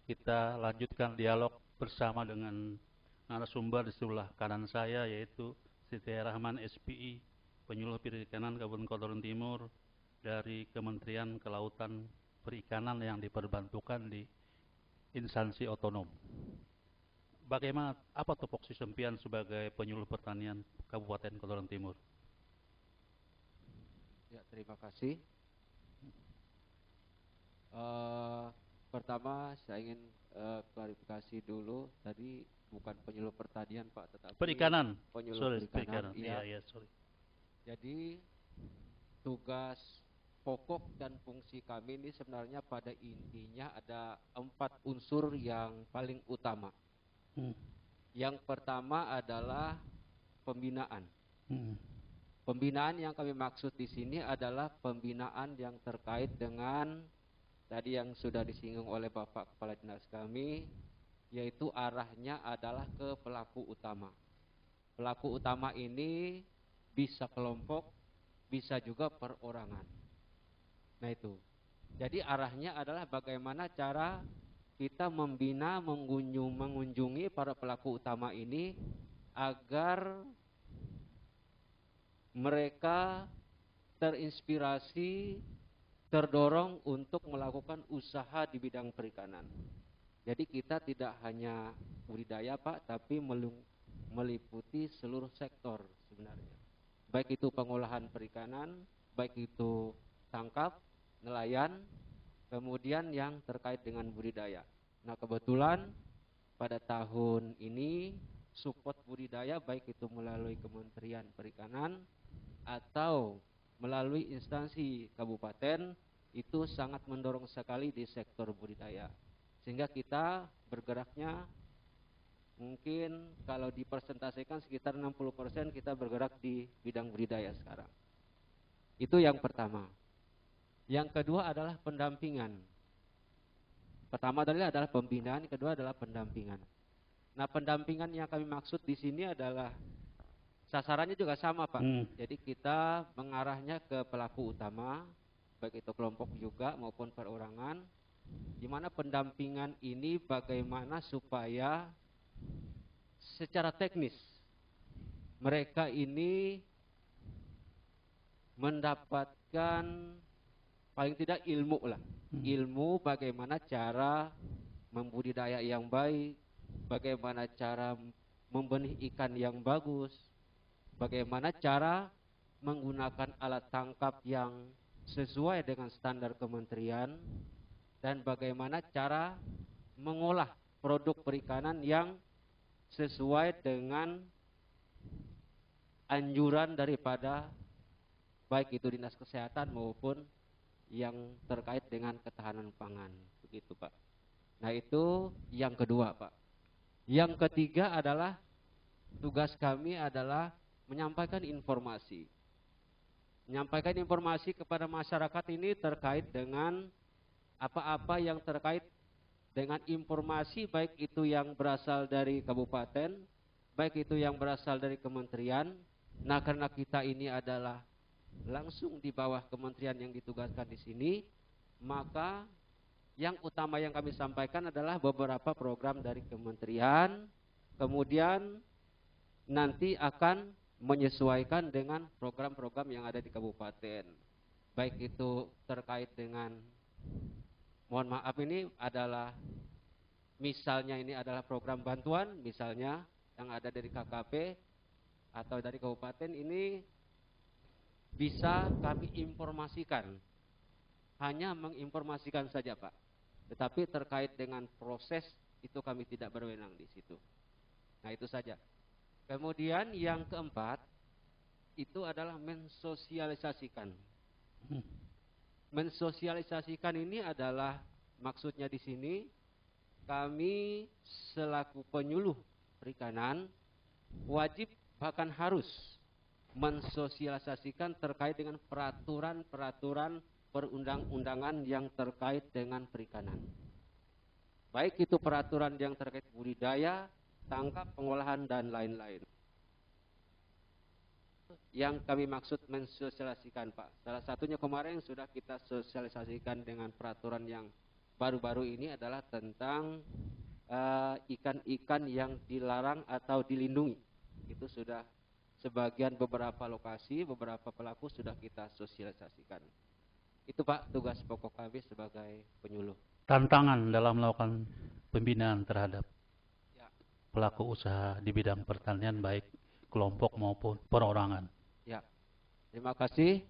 kita lanjutkan dialog bersama dengan narasumber di sebelah kanan saya, yaitu Siti Rahman SPI, Penyuluh Perikanan Kabupaten Kota Timur dari Kementerian Kelautan Perikanan yang diperbantukan di instansi otonom. Bagaimana, apa tupoksi Sempian sebagai penyuluh pertanian Kabupaten Kota Timur? Ya, terima kasih. Pertama saya ingin klarifikasi dulu, tadi bukan penyuluh pertanian Pak, tetapi Perikanan. penyuluh Sorry, perikanan. Iya, sorry. Jadi tugas pokok dan fungsi kami ini sebenarnya pada intinya ada 4 unsur yang paling utama. Yang pertama adalah pembinaan. Pembinaan yang kami maksud di sini adalah pembinaan yang terkait dengan tadi yang sudah disinggung oleh Bapak Kepala Dinas kami, yaitu arahnya adalah ke pelaku utama. Pelaku utama ini bisa kelompok, bisa juga perorangan. Nah itu. Jadi arahnya adalah bagaimana cara kita membina, mengunjungi para pelaku utama ini agar mereka terinspirasi, terdorong untuk melakukan usaha di bidang perikanan. Jadi kita tidak hanya budidaya Pak, tapi meliputi seluruh sektor sebenarnya. Baik itu pengolahan perikanan, baik itu tangkap, nelayan, kemudian yang terkait dengan budidaya. Nah kebetulan pada tahun ini support budidaya baik itu melalui Kementerian Perikanan atau melalui instansi kabupaten itu sangat mendorong sekali di sektor budidaya. Sehingga kita bergeraknya mungkin kalau dipersentasikan sekitar 60% kita bergerak di bidang budidaya sekarang. Itu yang pertama. Yang kedua adalah pendampingan. Pertama adalah pembinaan, kedua adalah pendampingan. Nah, pendampingan yang kami maksud di sini adalah sasarannya juga sama Pak. Jadi kita mengarahnya ke pelaku utama, baik itu kelompok juga maupun perorangan, di mana pendampingan ini bagaimana supaya secara teknis mereka ini mendapatkan paling tidak ilmu lah. Ilmu bagaimana cara membudidaya yang baik, bagaimana cara membenih ikan yang bagus, bagaimana cara menggunakan alat tangkap yang sesuai dengan standar kementerian, dan bagaimana cara mengolah produk perikanan yang sesuai dengan anjuran daripada baik itu Dinas Kesehatan maupun yang terkait dengan ketahanan pangan. Begitu Pak. Nah itu yang kedua Pak. Yang ketiga adalah tugas kami adalah menyampaikan informasi. Menyampaikan informasi kepada masyarakat ini terkait dengan apa-apa yang terkait dengan informasi baik itu yang berasal dari kabupaten, baik itu yang berasal dari kementerian. Nah karena kita ini adalah langsung di bawah kementerian yang ditugaskan di sini, maka yang utama yang kami sampaikan adalah beberapa program dari kementerian, kemudian nanti akan menyesuaikan dengan program-program yang ada di kabupaten. Baik itu terkait dengan, mohon maaf ini adalah, misalnya ini adalah program bantuan, misalnya yang ada dari KKP atau dari kabupaten ini bisa kami informasikan. Hanya menginformasikan saja Pak. Tetapi terkait dengan proses itu kami tidak berwenang di situ. Nah itu saja. Kemudian yang keempat itu adalah mensosialisasikan. Mensosialisasikan ini adalah maksudnya di sini kami selaku penyuluh perikanan wajib bahkan harus mensosialisasikan terkait dengan peraturan-peraturan perundang-undangan yang terkait dengan perikanan. Baik itu peraturan yang terkait budidaya, tangkap, pengolahan, dan lain-lain. Yang kami maksud mensosialisasikan Pak, salah satunya kemarin sudah kita sosialisasikan dengan peraturan yang baru-baru ini adalah tentang ikan-ikan yang dilarang atau dilindungi. Itu sudah sebagian beberapa lokasi, beberapa pelaku sudah kita sosialisasikan. Itu Pak tugas pokok kami sebagai penyuluh. Tantangan dalam melakukan pembinaan terhadap Ya, pelaku usaha di bidang pertanian baik kelompok maupun perorangan. ya. Terima kasih.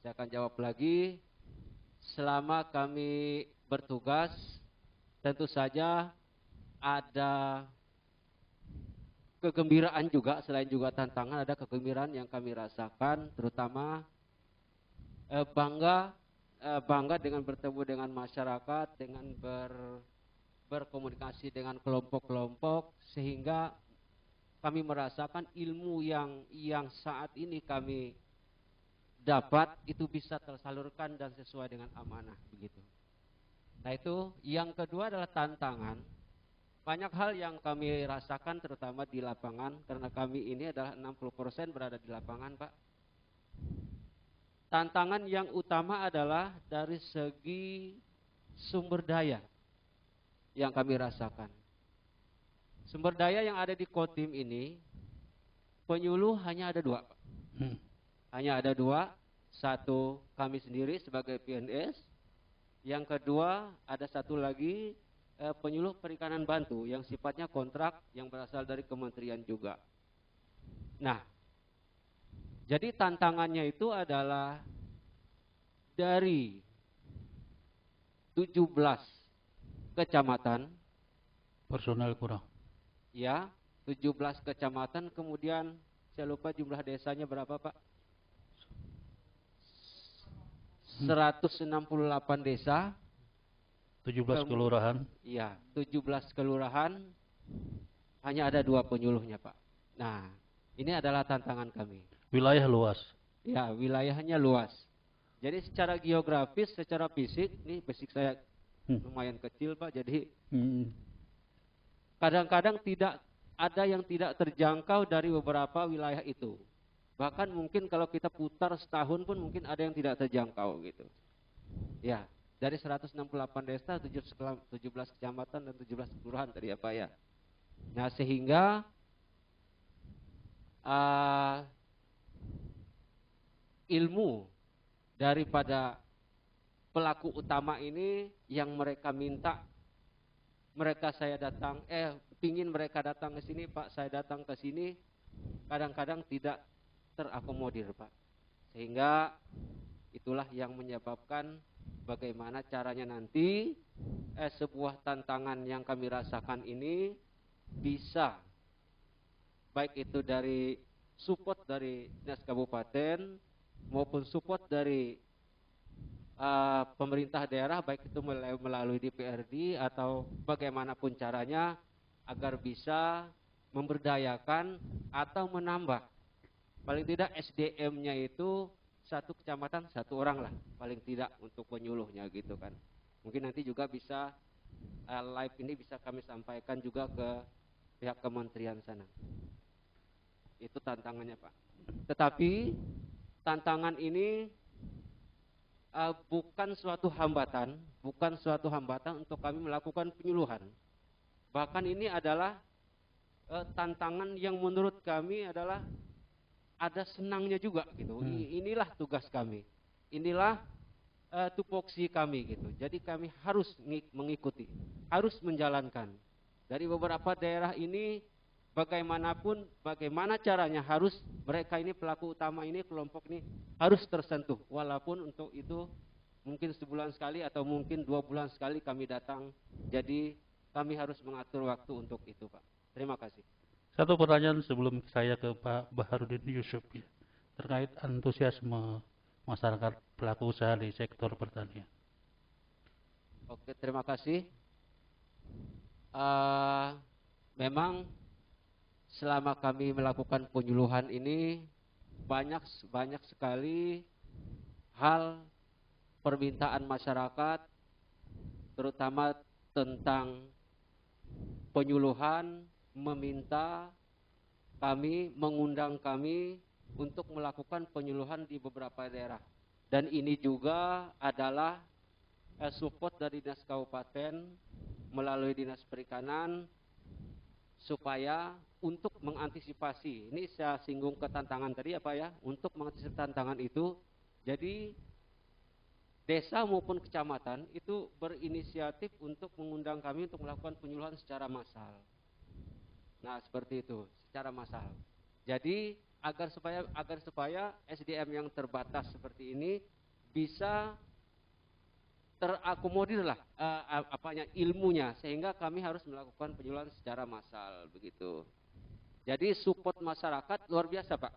Saya akan jawab lagi. Selama kami bertugas, tentu saja ada kegembiraan juga, selain juga tantangan, ada kegembiraan yang kami rasakan, terutama bangga dengan bertemu dengan masyarakat, dengan berkomunikasi dengan kelompok-kelompok, sehingga kami merasakan ilmu yang saat ini kami dapat itu bisa tersalurkan dan sesuai dengan amanah begitu. Nah itu yang kedua adalah tantangan. Banyak hal yang kami rasakan terutama di lapangan karena kami ini adalah 60% berada di lapangan, Pak. Tantangan yang utama adalah dari segi sumber daya yang kami rasakan. Sumber daya yang ada di Kodim ini penyuluh hanya ada 2, Pak. Hanya ada 2, satu kami sendiri sebagai PNS, yang kedua ada satu lagi penyuluh perikanan bantu yang sifatnya kontrak yang berasal dari kementerian juga. Nah, jadi tantangannya itu adalah dari 17 kecamatan, Personel kurang. ya, 17 kecamatan, kemudian saya lupa jumlah desanya berapa, Pak? 168 desa, 17 kelurahan. iya, 17 kelurahan, hanya ada 2 penyuluhnya, Pak. Nah, ini adalah tantangan kami. Wilayah luas. Ya, wilayahnya luas. Jadi secara geografis, secara fisik, ini fisik saya lumayan kecil, Pak. Jadi kadang-kadang tidak ada yang tidak terjangkau dari beberapa wilayah itu. Bahkan mungkin kalau kita putar setahun pun mungkin ada yang tidak terjangkau gitu. Ya, dari 168 desa, 17 kecamatan dan 17 kelurahan tadi ya Pak ya. Nah sehingga ilmu daripada pelaku utama ini yang mereka minta, saya datang, pingin mereka datang ke sini Pak, saya datang ke sini, kadang-kadang tidak terakomodir Pak. Sehingga itulah yang menyebabkan bagaimana caranya nanti sebuah tantangan yang kami rasakan ini bisa baik itu dari support dari Dinas Kabupaten maupun support dari pemerintah daerah, baik itu melalui DPRD atau bagaimanapun caranya agar bisa memberdayakan atau menambah paling tidak SDM-nya itu satu kecamatan 1 orang lah paling tidak untuk penyuluhnya gitu kan. Mungkin nanti juga bisa live ini bisa kami sampaikan juga ke pihak kementerian sana. Itu tantangannya Pak. Tetapi tantangan ini bukan suatu hambatan untuk kami melakukan penyuluhan. Bahkan ini adalah tantangan yang menurut kami adalah ada senangnya juga gitu. Inilah tugas kami. Inilah tupoksi kami gitu. Jadi kami harus mengikuti, harus menjalankan. Dari beberapa daerah ini bagaimanapun, bagaimana caranya harus mereka ini pelaku utama ini, kelompok ini harus tersentuh. Walaupun untuk itu mungkin sebulan sekali atau mungkin 2 bulan sekali kami datang. Jadi kami harus mengatur waktu untuk itu Pak. Terima kasih. Satu pertanyaan sebelum saya ke Pak Baharudin Yusuf terkait antusiasme masyarakat pelaku usaha di sektor pertanian. Oke, terima kasih. Memang selama kami melakukan penyuluhan ini banyak sekali hal permintaan masyarakat, terutama tentang penyuluhan, meminta kami, mengundang kami untuk melakukan penyuluhan di beberapa daerah. Dan ini juga adalah support dari dinas kabupaten melalui dinas perikanan supaya untuk mengantisipasi, ini saya singgung ke tantangan tadi ya Pak ya, untuk mengantisipasi tantangan itu, jadi desa maupun kecamatan itu berinisiatif untuk mengundang kami untuk melakukan penyuluhan secara massal. Nah seperti itu, secara massal. Jadi agar supaya SDM yang terbatas seperti ini bisa terakomodir lah ilmunya, sehingga kami harus melakukan penyuluhan secara massal begitu. Jadi support masyarakat luar biasa Pak,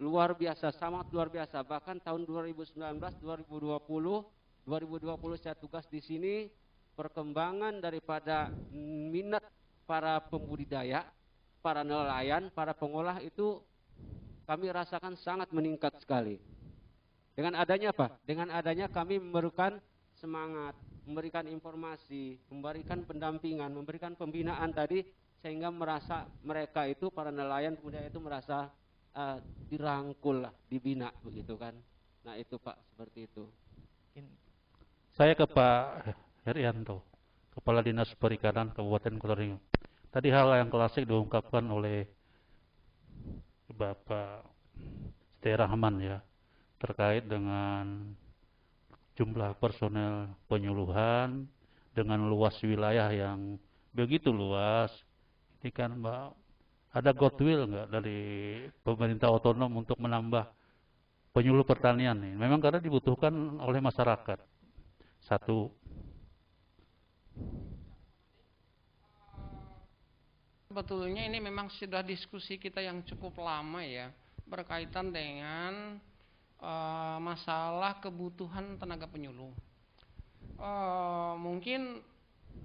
luar biasa, sangat luar biasa. Bahkan tahun 2019, 2020 saya tugas di sini, perkembangan daripada minat para pembudidaya, para nelayan, para pengolah itu kami rasakan sangat meningkat sekali. Dengan adanya apa? Dengan adanya kami memberikan semangat, memberikan informasi, memberikan pendampingan, memberikan pembinaan tadi, sehingga merasa mereka itu, para nelayan pembudidaya itu merasa dirangkul lah, dibina begitu kan. Nah itu Pak, seperti itu. Saya ke Pak Herianto, Kepala Dinas Perikanan Kabupaten Kota Ringu. Tadi hal yang klasik diungkapkan oleh Bapak Setia Rahman ya, terkait dengan jumlah personel penyuluhan dengan luas wilayah yang begitu luas. Ini kan Mbak, ada goodwill nggak dari pemerintah otonom untuk menambah penyuluh pertanian nih? Memang karena dibutuhkan oleh masyarakat. Satu. Sebetulnya ini memang sudah diskusi kita yang cukup lama ya, berkaitan dengan masalah kebutuhan tenaga penyuluh. Mungkin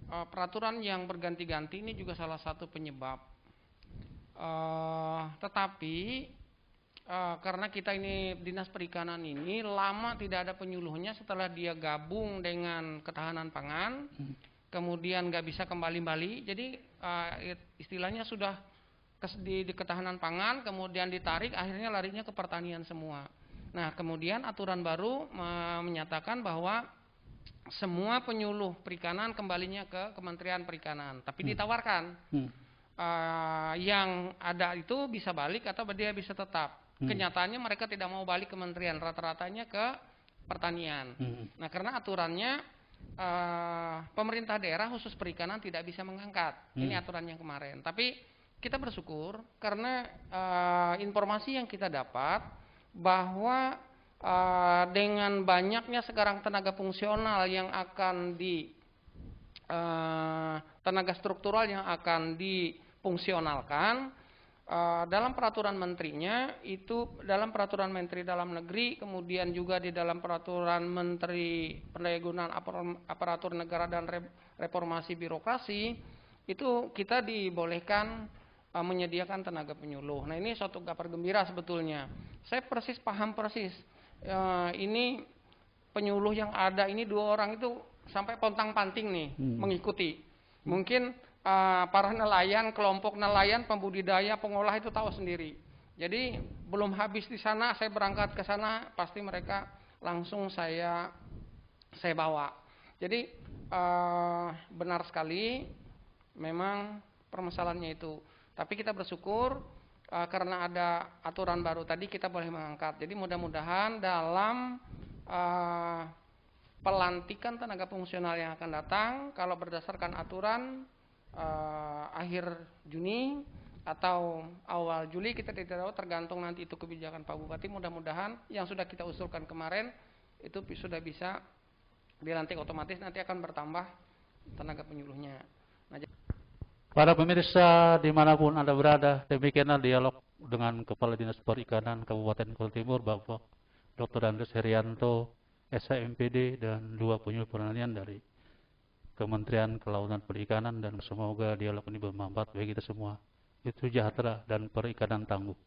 peraturan yang berganti-ganti ini juga salah satu penyebab. Tetapi karena kita ini Dinas Perikanan ini lama tidak ada penyuluhnya setelah dia gabung dengan Ketahanan Pangan, kemudian nggak bisa kembali, jadi istilahnya sudah di Ketahanan Pangan, kemudian ditarik, akhirnya larinya ke pertanian semua. Nah kemudian aturan baru menyatakan bahwa semua penyuluh perikanan kembalinya ke Kementerian Perikanan, tapi ditawarkan yang ada itu bisa balik atau dia bisa tetap. Kenyataannya mereka tidak mau balik kementerian, rata-ratanya ke pertanian. Nah karena aturannya pemerintah daerah khusus perikanan tidak bisa mengangkat. Ini aturan yang kemarin. Tapi kita bersyukur karena informasi yang kita dapat bahwa dengan banyaknya sekarang tenaga fungsional yang akan tenaga struktural yang akan difungsionalkan, dalam peraturan menterinya itu, dalam peraturan Menteri Dalam Negeri, kemudian juga di dalam peraturan Menteri Pendayagunaan Aparatur Negara dan Reformasi Birokrasi, itu kita dibolehkan menyediakan tenaga penyuluh. Nah ini suatu kabar gembira sebetulnya. Saya paham persis. Ini penyuluh yang ada ini 2 orang itu sampai pontang-panting nih mengikuti. Mungkin para nelayan, kelompok nelayan, pembudidaya, pengolah itu tahu sendiri. Jadi belum habis di sana, saya berangkat ke sana, pasti mereka langsung saya bawa. Jadi benar sekali, memang permasalahannya itu. Tapi kita bersyukur karena ada aturan baru tadi kita boleh mengangkat. Jadi mudah-mudahan dalam pelantikan tenaga fungsional yang akan datang, kalau berdasarkan aturan akhir Juni atau awal Juli, kita tidak tahu, tergantung nanti itu kebijakan Pak Bupati. Mudah-mudahan yang sudah kita usulkan kemarin itu sudah bisa dilantik otomatis, nanti akan bertambah tenaga penyuluhnya. Nah, para pemirsa dimanapun Anda berada, demikianlah dialog dengan Kepala Dinas Perikanan Kabupaten Kota Timur, Bapak Dr. Andres Herianto, SHMPD, dan 2 penyuluh pertanian dari Kementerian Kelautan Perikanan, dan semoga dialog ini bermanfaat bagi kita semua. Itu sejahtera dan perikanan tangguh.